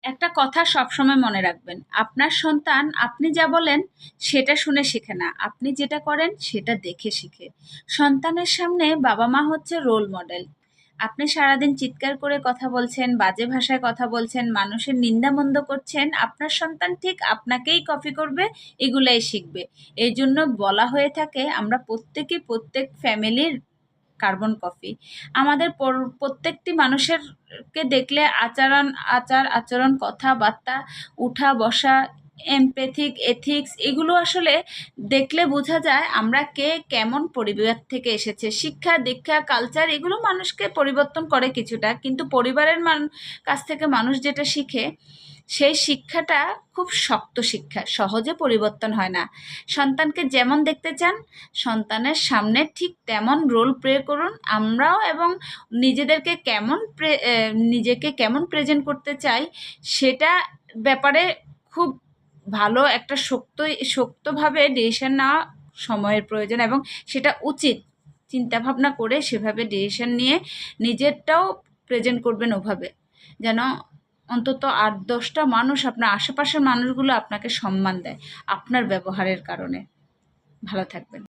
একটা কথা সবসময় মনে রাখবেন, আপনার সন্তান আপনি যা বলেন সেটা শুনে শেখে না, আপনি যেটা করেন সেটা দেখে শিখে। সন্তানের সামনে বাবা মা হচ্ছে রোল মডেল। আপনি সারাদিন চিৎকার করে কথা বলছেন, বাজে ভাষায় কথা বলছেন, মানুষের নিন্দামন্দ করছেন, আপনার সন্তান ঠিক আপনাকেই কপি করবে, এগুলাই শিখবে। এই জন্য বলা হয়ে থাকে আমরা প্রত্যেকে প্রত্যেক ফ্যামিলির কার্বন কপি। আমাদের প্রত্যেকটি মানুষের কে দেখলে আচার আচরণ, কথাবার্তা, উঠা বসা, এমপ্যাথিক এথিক্স, এগুলো আসলে দেখলে বোঝা যায় আমরা কে কেমন পরিবার থেকে এসেছে। শিক্ষা দীক্ষা কালচার এগুলো মানুষকে পরিবর্তন করে কিছুটা, কিন্তু পরিবারের কাছ থেকে মানুষ যেটা শিখে সেই শিক্ষাটা খুব শক্ত শিক্ষা, সহজে পরিবর্তন হয় না। সন্তানকে যেমন দেখতে চান সন্তানের সামনে ঠিক তেমন রোল প্লে করুন আমরাও, এবং নিজেকে কেমন প্রেজেন্ট করতে চাই সেটা ব্যাপারে খুব ভালো একটা শক্তভাবে ডিসিশন নেওয়া সময়ের প্রয়োজন, এবং সেটা উচিত। চিন্তা ভাবনা করে সেভাবে ডিসিশন নিয়ে নিজেরটাও প্রেজেন্ট করবেন ওভাবে, যেন অন্তত ৮-১০টা মানুষ, আপনার আশেপাশের মানুষগুলো আপনাকে সম্মান দেয় আপনার ব্যবহারের কারণে। ভালো থাকবেন।